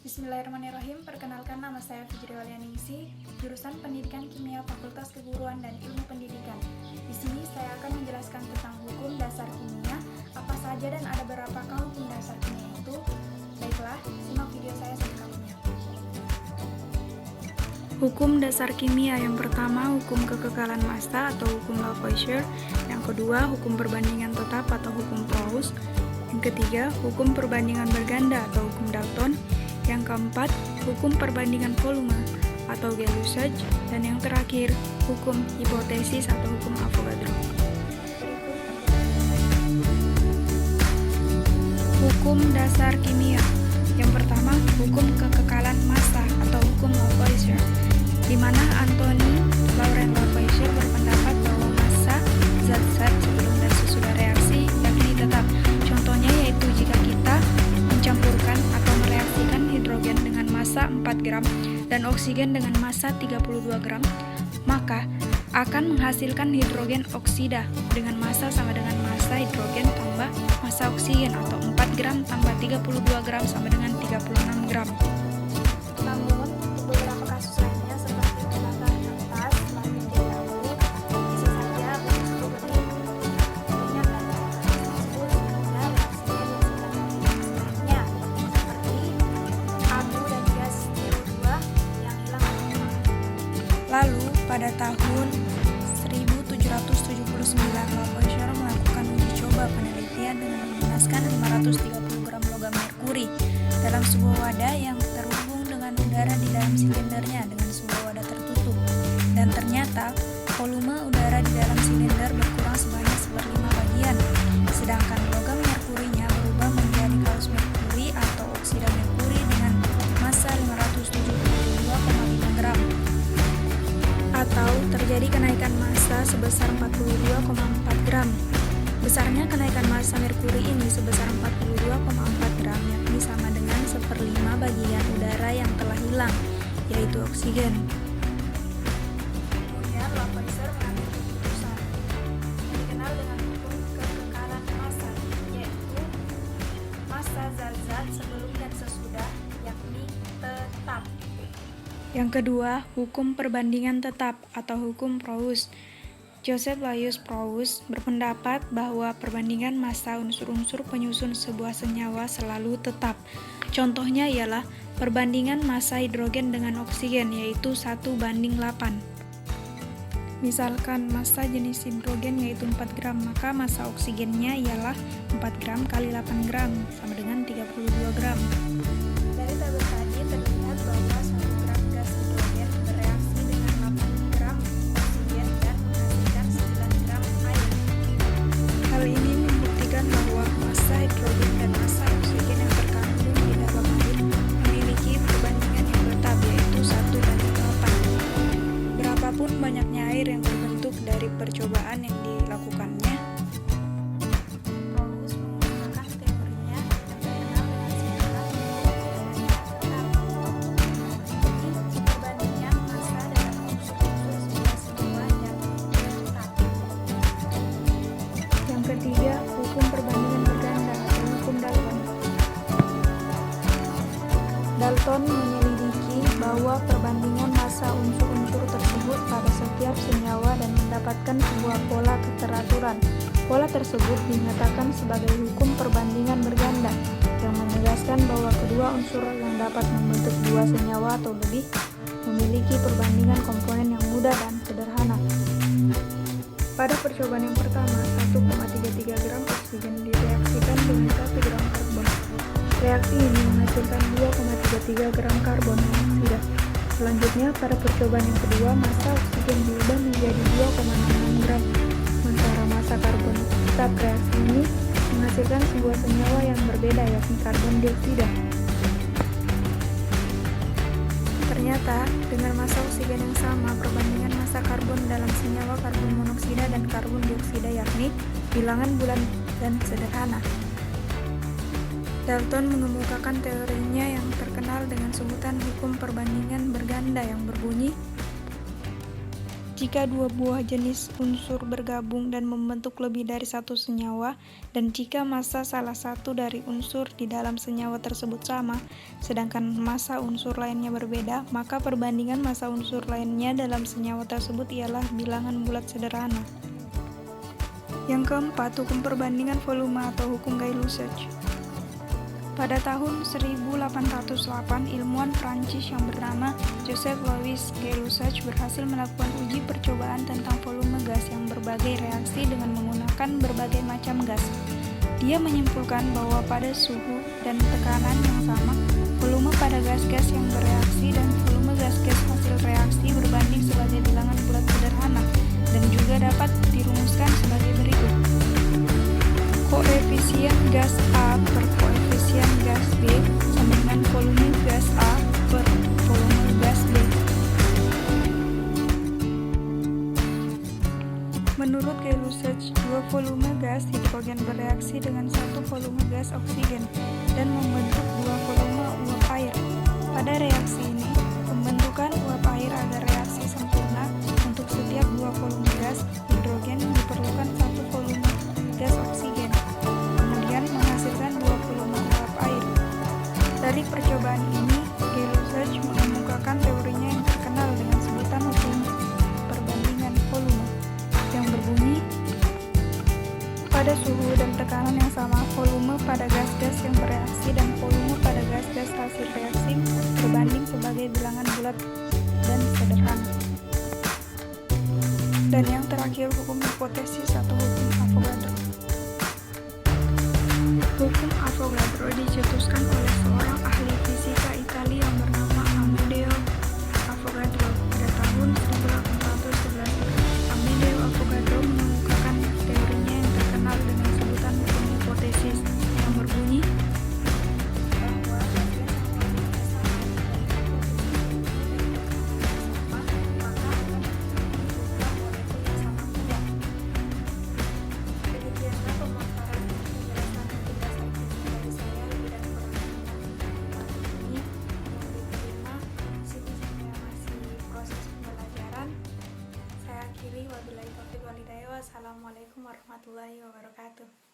Bismillahirrahmanirrahim. Perkenalkan, nama saya Fitri Walianingsih, jurusan Pendidikan Kimia Fakultas Keguruan dan Ilmu Pendidikan. Di sini saya akan menjelaskan tentang hukum dasar kimia, apa saja dan ada berapakah hukum dasar kimia itu. Baiklah, simak video saya selengkapnya. Hukum dasar kimia yang pertama, hukum kekekalan massa atau hukum Lavoisier. Yang kedua, hukum perbandingan tetap atau hukum Paulus. Yang ketiga, hukum perbandingan berganda atau hukum Dalton. Yang keempat, hukum perbandingan volume atau Gay-Lussac. Dan yang terakhir, hukum hipotesis atau hukum Avogadro. Hukum dasar kimia. Yang pertama, hukum kekekalan massa atau hukum Lavoisier, di mana Anthony Laurent Lavoisier berpendapat bahwa massa zat-zat sebelum dan sesudah reaksi yakni tetap. Contohnya yaitu jika kita mencampurkan atau mereaksikan hidrogen dengan massa 4 gram dan oksigen dengan massa 32 gram, maka akan menghasilkan hidrogen oksida dengan massa sama dengan massa hidrogen tambah massa oksigen, atau 4 gram tambah 32 gram sama dengan 36 gram. Namun, untuk beberapa kasus lainnya seperti pembakaran kertas, lamin dahulu, bisa saja berisiko benih ringan dan tersebut sehingga reaksinya seperti abu dan gas CO2 yang hilang aroma. Lalu, pada tahun 1779, Lavoisier melakukan uji coba penelitian dengan memanaskan 530 gram logam merkuri dalam sebuah wadah yang terhubung dengan udara di dalam silindernya dengan sebuah wadah tertutup. Dan ternyata, volume udara di dalam silinder berkurang sebanyak 1/5 bagian, sedangkan logam merkurinya berubah menjadi kaus merkuri atau oksida merkuri dengan massa 572,5 gram. Atau terjadi kenaikan massa sebesar 42,4 gram. Besarnya kenaikan massa merkuri ini sebesar 42,4 gram, yakni sama dengan 1/5 bagian udara yang telah hilang, yaitu oksigen. Kemudian Lavoisier mengambil keputusan yang dikenal dengan hukum kekekalan massa, yaitu massa zat-zat sebelum dan sesudah yakni tetap. Yang kedua, hukum perbandingan tetap atau hukum Paulus. Joseph Laius Paulus berpendapat bahwa perbandingan massa unsur-unsur penyusun sebuah senyawa selalu tetap. Contohnya ialah perbandingan massa hidrogen dengan oksigen, yaitu 1:8. Misalkan massa jenis hidrogen yaitu 4 gram, maka massa oksigennya ialah 4 gram kali 8 gram, sama dengan 32 gram. Dari tabel tadi terlihat bahwa 1 gram gas hidrogen bereaksi dengan 8 gram oksigen dan menghasilkan 9 gram air. Hal ini membuktikan bahwa massa hidrogen dan massa oksigen yang terkandung di dalam air memiliki perbandingan yang tetap, yaitu 1:8. Berapapun banyaknya air yang terbentuk dari percobaan yang dilakukannya, Paulus menggunakan teorinya yang terkenal dengan sejarah perbandingan massa dalam unsur-unsur sebuah senyawa yang tetap. Yang ketiga, hukum perbandingan berganda atau hukum Dalton. Dalton menyelidiki bahwa perbandingan massa unsur-unsur tersebut pada setiap senyawa dan mendapatkan sebuah pola keteraturan. Pola tersebut dinyatakan sebagai hukum perbandingan berganda, yang menegaskan bahwa kedua unsur yang dapat membentuk dua senyawa atau lebih memiliki perbandingan komponen yang mudah dan sederhana. Pada percobaan yang pertama, 1,33 gram oksigen direaksikan dengan 1 gram karbon. Reaksi ini menghasilkan 2,33 gram karbon monoksida. Selanjutnya, pada percobaan yang kedua, massa oksigen diubah menjadi 2,66 gram, sementara massa karbon tetap. Reaksi ini menghasilkan sebuah senyawa yang berbeda, yakni karbon dioksida. Ternyata, dengan massa oksigen yang sama, perbandingan massa karbon dalam senyawa karbon monoksida dan karbon dioksida yakni bilangan bulan dan sederhana. Dalton mengemukakan teorinya yang terkenal dengan sebutan hukum perbandingan berganda yang berbunyi, jika dua buah jenis unsur bergabung dan membentuk lebih dari satu senyawa, dan jika massa salah satu dari unsur di dalam senyawa tersebut sama, sedangkan massa unsur lainnya berbeda, maka perbandingan massa unsur lainnya dalam senyawa tersebut ialah bilangan bulat sederhana. Yang keempat, hukum perbandingan volume atau hukum Gay-Lussac. Pada tahun 1808, ilmuwan Prancis yang bernama Joseph Louis Gay-Lussac berhasil melakukan uji percobaan tentang volume gas yang berbagai reaksi dengan menggunakan berbagai macam gas. Dia menyimpulkan bahwa pada suhu dan tekanan yang sama, volume pada gas-gas yang bereaksi dan volume gas-gas hasil reaksi berbanding sebagai bilangan bulat sederhana, dan juga dapat dirumuskan sebagai berikut. Koefisien gas A per koefisien gas B sama dengan volume gas A per volume gas B. Menurut Gay-Lussac, dua volume gas hidrogen bereaksi dengan satu volume gas oksigen dan membentuk dua volume uap air. Pada reaksi ini, pembentukan uap air agar reaksi sempurna untuk setiap dua volume gas hidrogen diperlukan satu volume gas oksigen, kemudian menghasilkan dua volume uap air. Dari percobaan ini, Gay-Lussac mengemukakan teorinya yang terkenal dengan sebutan hukum perbandingan volume, yang berbunyi, pada suhu dan tekanan yang sama, volume pada gas-gas yang bereaksi dan volume pada gas-gas hasil reaksi berbanding sebagai bilangan bulat dan sederhana. Dan yang terakhir, hukum hipotesis atau hukum Avogadro. Hukum Avogadro dicetuskan oleh seorang ahli fisika Italia yang bernama Amedeo Avogadro pada tahun 1811. Amedeo Avogadro mengemukakan teorinya yang terkenal dengan sebutan hukum hipotesis, yang berbunyi bahwa Wabillahi taufiq wal hidayah. Wassalamualaikum warahmatullahi wabarakatuh.